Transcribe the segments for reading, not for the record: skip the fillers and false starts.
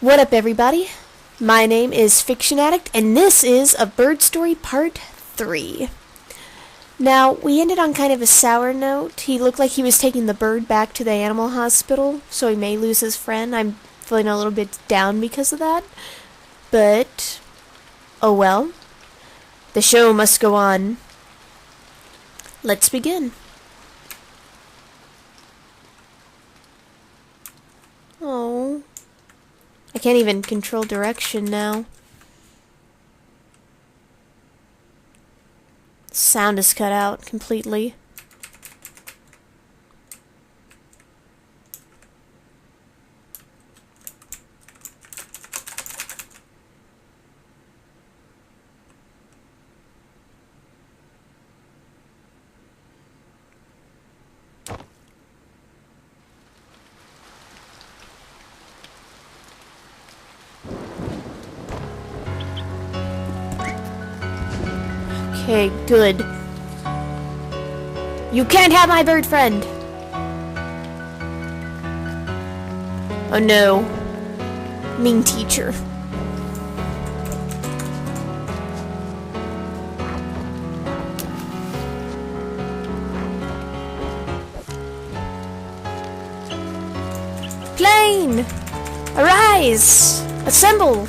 What up, everybody? My name is Fiction Addict, and this is A Bird Story Part 3. Now, we ended on kind of a sour note. He looked like he was taking the bird back to the animal hospital, so he may lose his friend. I'm feeling a little bit down because of that. But, oh well. The show must go on. Let's begin. Oh. I can't even control direction now. Sound is cut out completely. Okay, good. You can't have my bird friend! Oh no. Mean teacher. Plane! Arise! Assemble!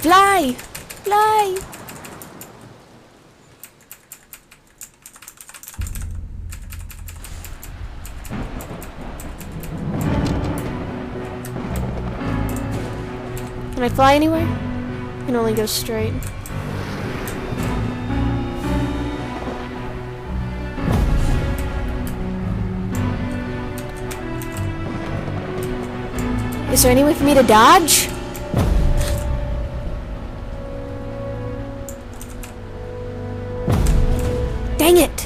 Fly! Fly! Can I fly anywhere? I can only go straight. Is there any way for me to dodge? Dang it!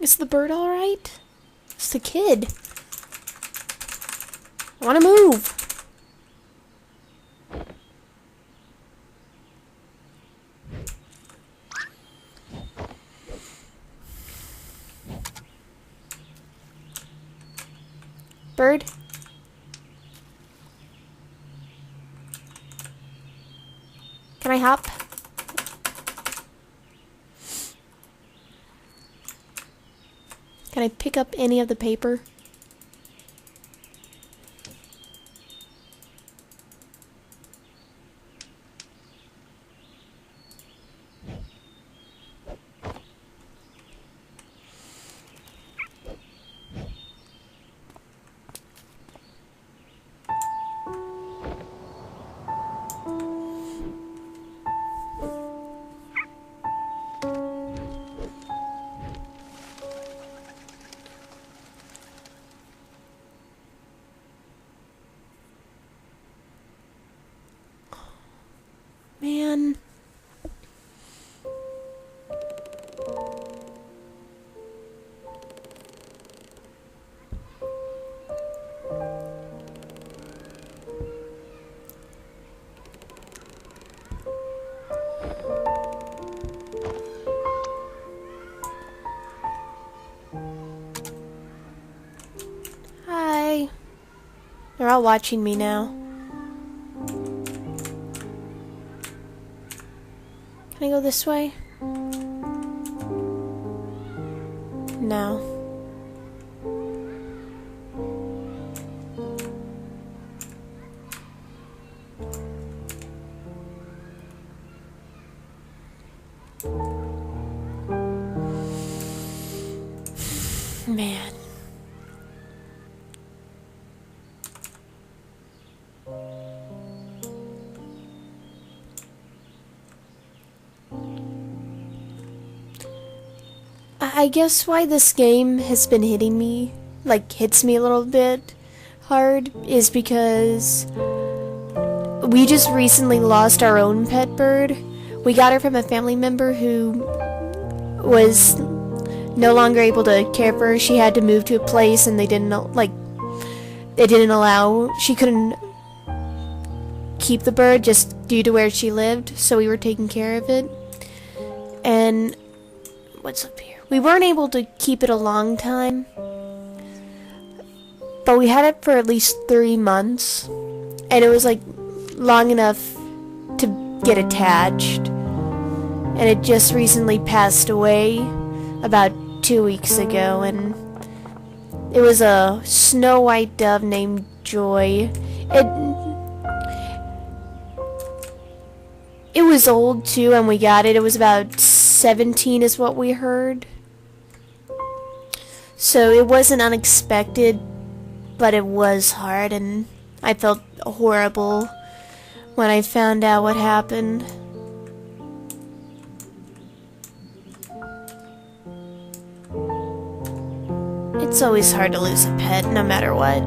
Is the bird alright? It's the kid. I wanna move. Bird? Can I hop? Can I pick up any of the paper? They're all watching me now. Can I go this way? No. Man. I guess why this game has been hitting me, like hits me a little bit hard, is because we just recently lost our own pet bird. We got her from a family member who was no longer able to care for her. She had to move to a place and they didn't allow, she couldn't keep the bird just due to where she lived, so we were taking care of it. And what's up here? We weren't able to keep it a long time, but we had it for at least 3 months, and it was like long enough to get attached. And it just recently passed away about 2 weeks ago, and it was a snow white dove named Joy. It was old too, and we got it. It was about 17 is what we heard. So it wasn't unexpected, but it was hard, and I felt horrible when I found out what happened. It's always hard to lose a pet, no matter what.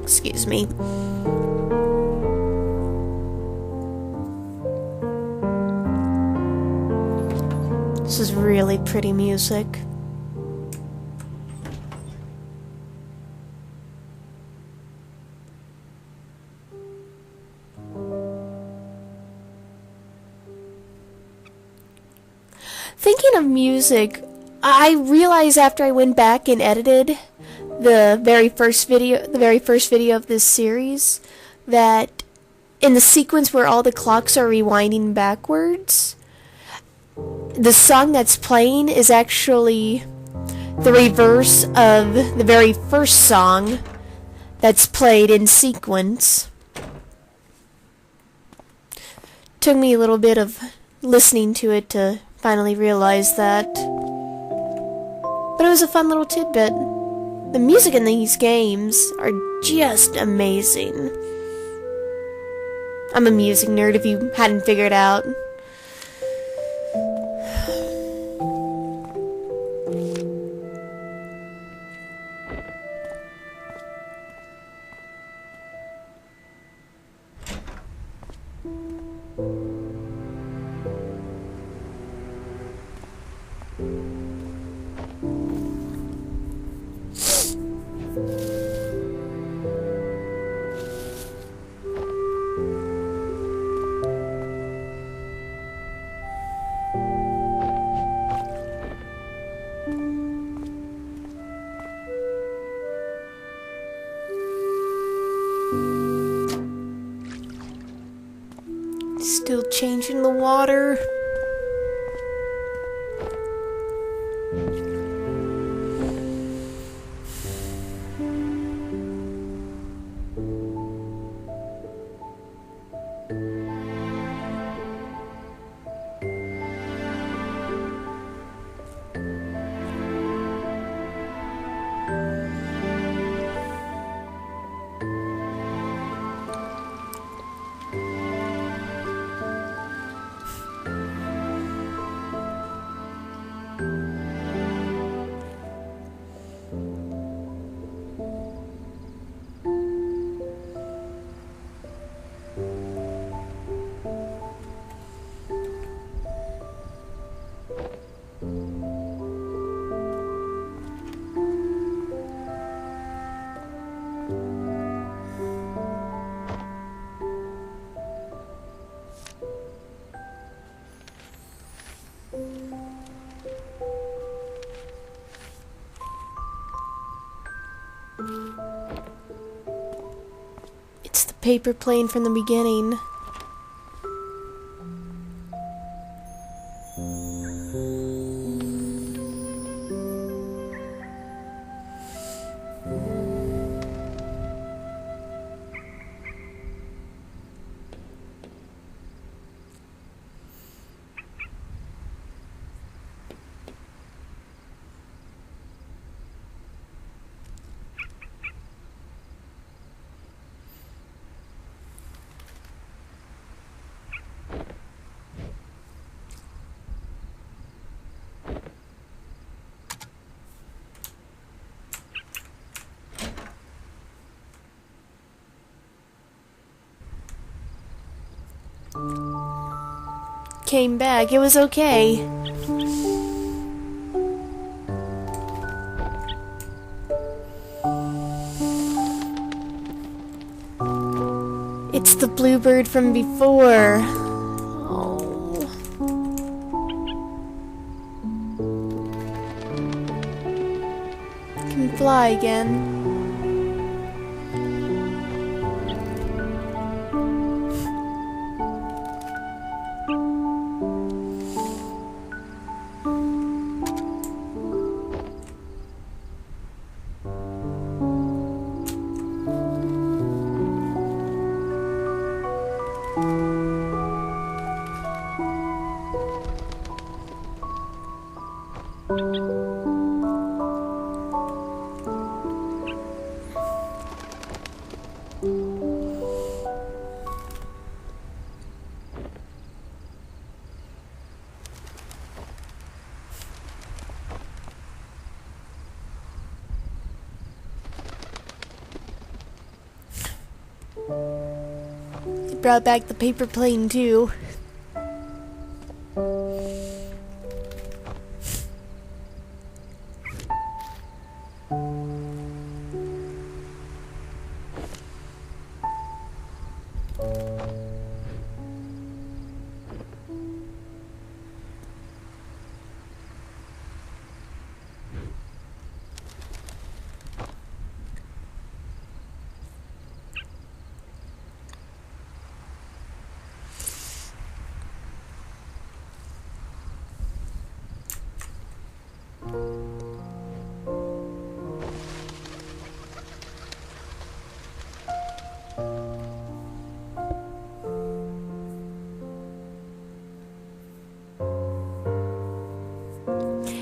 Excuse me. This is really pretty music. Thinking of music, I realized after I went back and edited the very first video of this series, that in the sequence where all the clocks are rewinding backwards, the song that's playing is actually the reverse of the very first song that's played in sequence. Took me a little bit of listening to it to finally realize that. But it was a fun little tidbit. The music in these games are just amazing. I'm a music nerd if you hadn't figured out. Still changing the water. paper plane from the beginning. Came back. It was okay. It's the bluebird from before. Oh. Can fly again. It brought back the paper plane too.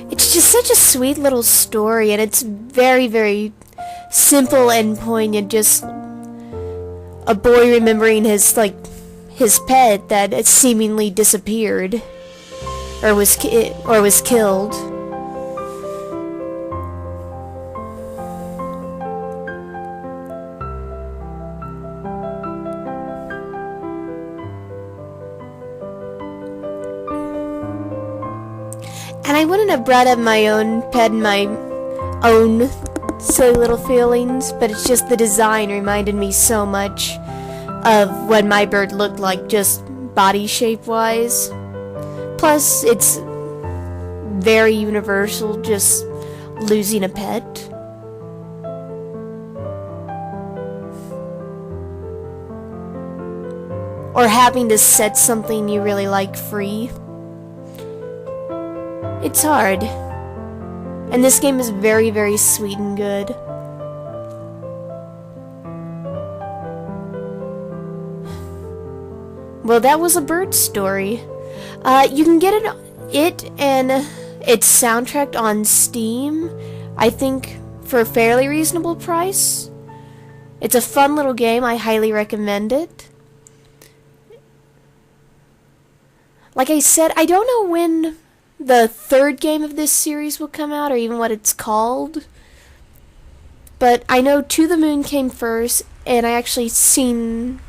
It's just such a sweet little story, and it's very, very simple and poignant. Just a boy remembering his pet that had seemingly disappeared, or was killed. And I wouldn't have brought up my own pet and my own silly little feelings, but it's just the design reminded me so much of what my bird looked like, just body shape wise. Plus, it's very universal, just losing a pet. Or having to set something you really like free. It's hard. And this game is very, very sweet and good. Well, that was a bird story. You can get it and its soundtrack on Steam, I think, for a fairly reasonable price. It's a fun little game. I highly recommend it. Like I said, I don't know when the third game of this series will come out, or even what it's called. But I know To the Moon came first, and I actually seen...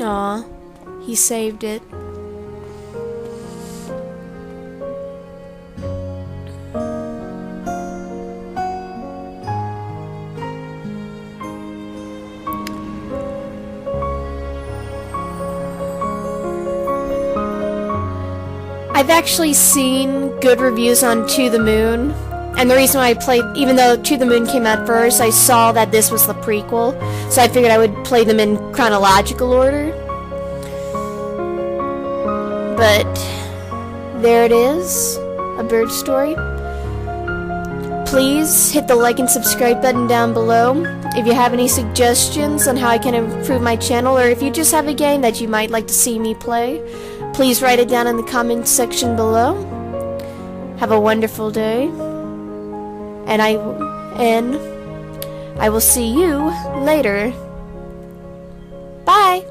Aw, he saved it. I've actually seen good reviews on To the Moon, and the reason why I played, even though To the Moon came out first, I saw that this was the prequel, so I figured I would play them in chronological order. But there it is, A Bird Story. Please hit the like and subscribe button down below if you have any suggestions on how I can improve my channel, or if you just have a game that you might like to see me play. Please write it down in the comments section below. Have a wonderful day, and I will see you later. Bye!